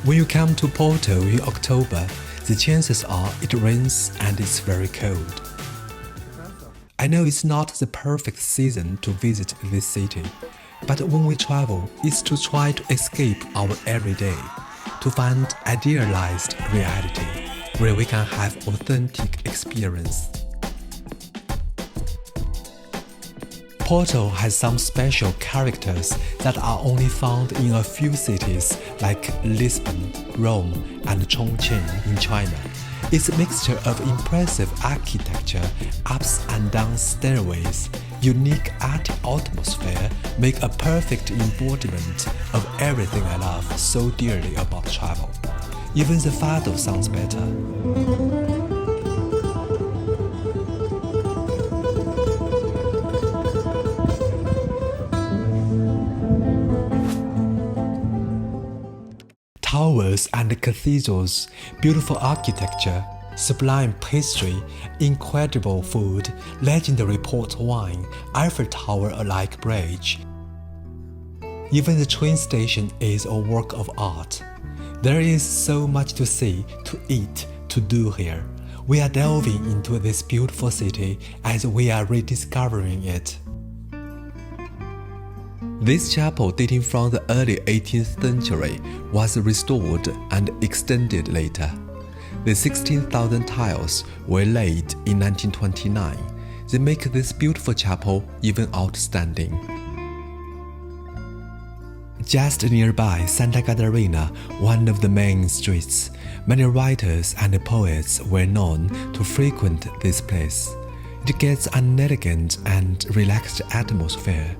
When you come to Porto in October, the chances are it rains and it's very cold. I know it's not the perfect season to visit this city, but when we travel, it's to try to escape our everyday, to find idealized reality, where we can have authentic experience. Porto has some special characters that are only found in a few cities like Lisbon, Rome, and Chongqing in China. Its mixture of impressive architecture, ups and down stairways, unique art atmosphere make a perfect embodiment of everything I love so dearly about travel. Even the fado sounds better. Towers and cathedrals, beautiful architecture, sublime pastry, incredible food, legendary port wine, Eiffel Tower-alike bridge. Even the train station is a work of art. There is so much to see, to eat, to do here. We are delving into this beautiful city as we are rediscovering it. This chapel, dating from the early 18th century, was restored and extended later. The 16,000 tiles were laid in 1929. They make this beautiful chapel even outstanding. Just nearby Santa Catarina, one of the main streets, many writers and poets were known to frequent this place. It gets an elegant and relaxed atmosphere.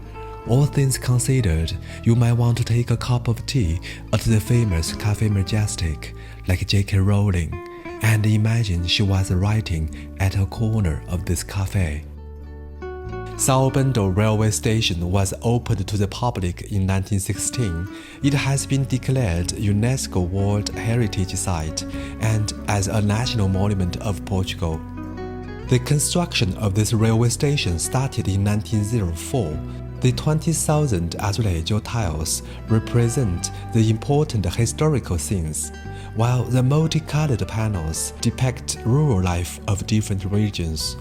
All things considered, you might want to take a cup of tea at the famous Café Majestic, like J.K. Rowling, and imagine she was writing at a corner of this cafe. Sao Bento railway station was opened to the public in 1916. It has been declared UNESCO World Heritage Site and as a national monument of Portugal. The construction of this railway station started in 1904. The 20,000 azulejo tiles represent the important historical scenes, while the multicolored panels depict rural life of different regions.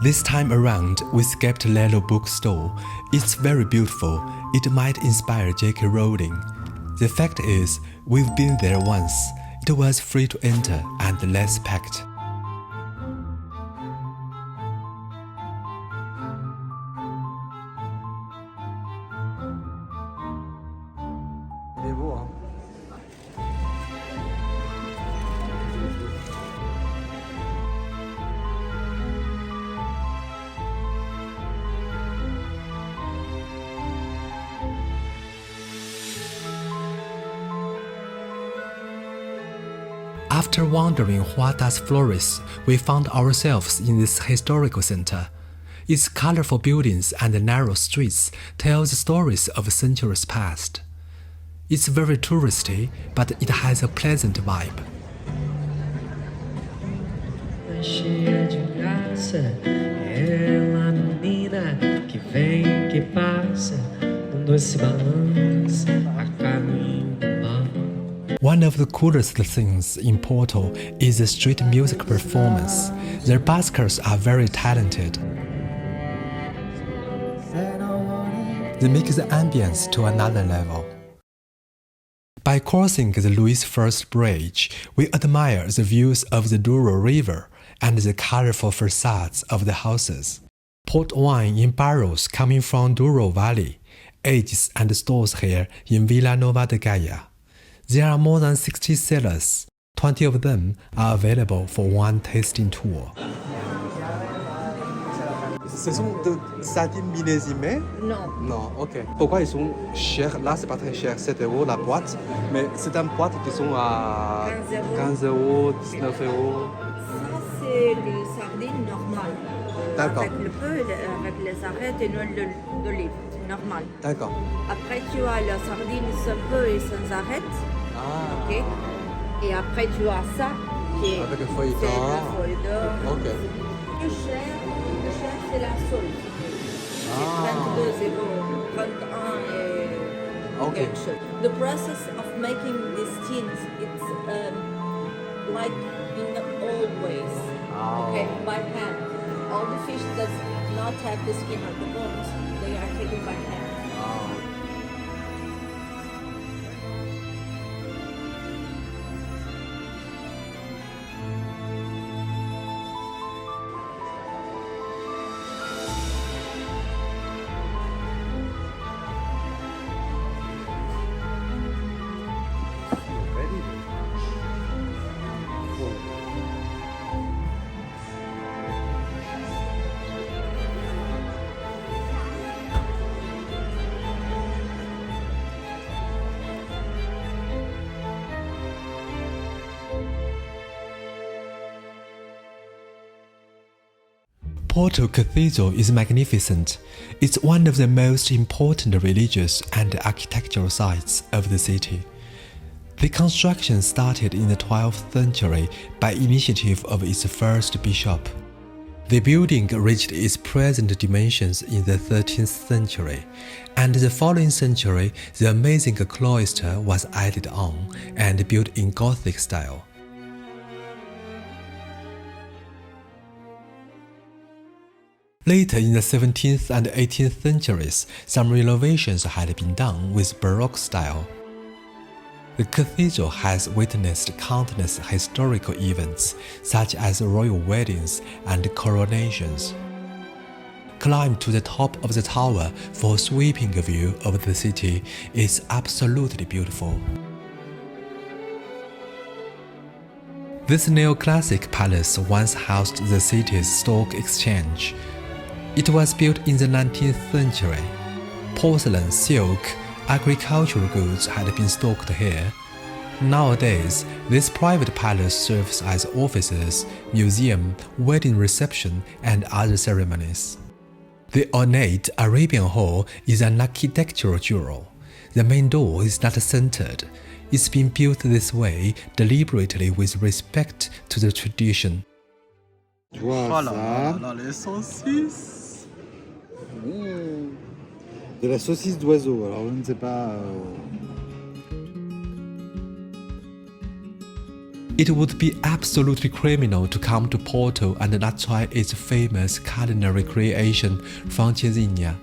This time around, we skipped Lelo bookstore. It's very beautiful. It might inspire J.K. Rowling. The fact is, we've been there once. It was free to enter and less packed. After wondering what does Flores, we found ourselves in this historical center. Its colorful buildings and narrow streets tell the stories of centuries past. It's very touristy, but it has a pleasant vibe. Cheia de graça, ela menina que vem, que passa, doce balanço a caminho do mar. One of the coolest things in Porto is the street music performance. Their buskers are very talented. They make the ambience to another level. By crossing the Luís First Bridge, we admire the views of the Douro River and the colorful facades of the houses. Port wine in barrels coming from Douro Valley, ages and stores here in Vila Nova de Gaia. There are more than 60 cellars. 20 of them are available for one tasting tour. Ce sont de sardines millésimées? Non. Non, ok. Pourquoi ils sont chers? Là, c'est pas très cher, 7 € la boîte. Mais c'est une boîte qui sont à 15 €, 19 €. Ça, c'est le sardine normal. D'accord. Avec le peu, avec les arêtes et l'huile d'olive. Normal. D'accord. Après, tu as la sardine sans peu et sans arête. Ah. Ok. Et après, tu as ça qui est. Avec le feuille c'est d'or. la feuille d'or. Ok. Le cher, c'est la sauce. Ah. C'est 22 €, 31 et Okay. actually. The process of making these tins, it's like in the old ways. Okay, by hand. All the fish does not have the skin or the bones. They are taken by hand. Porto Cathedral is magnificent. It's one of the most important religious and architectural sites of the city. The construction started in the 12th century by initiative of its first bishop. The building reached its present dimensions in the 13th century, and the following century the amazing cloister was added on and built in Gothic style. Later in the 17th and 18th centuries, some renovations had been done with Baroque style. The cathedral has witnessed countless historical events, such as royal weddings and coronations. Climb to the top of the tower for a sweeping view of the city is absolutely beautiful. This neoclassic palace once housed the city's stock exchange. It was built in the 19th century. Porcelain, silk, agricultural goods had been stocked here. Nowadays, this private palace serves as offices, museum, wedding reception, and other ceremonies. The ornate Arabian Hall is an architectural jewel. The main door is not centered. It's been built this way deliberately with respect to the tradition. Tu vois Oh là ça. là, les saucisses. De la saucisse d'oiseau, alors je ne sais pas. It would be absolutely criminal to come to Porto and not try its famous culinary creation, francesinha.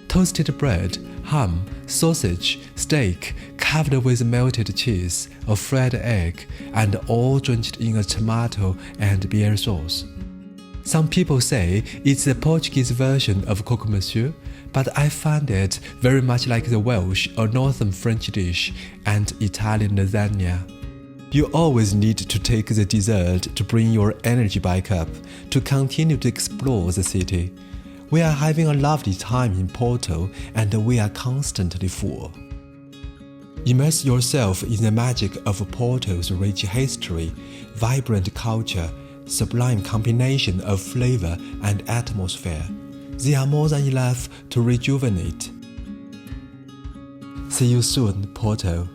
Toasted bread, ham, sausage, steak, covered with melted cheese, a fried egg, and all drenched in a tomato and beer sauce. Some people say it's the Portuguese version of croque monsieur, but I find it very much like the Welsh or Northern French dish and Italian lasagna. You always need to take the dessert to bring your energy back up, to continue to explore the city. We are having a lovely time in Porto and we are constantly full. Immerse yourself in the magic of Porto's rich history, vibrant culture, sublime combination of flavor and atmosphere. They are more than enough to rejuvenate. See you soon, Porto.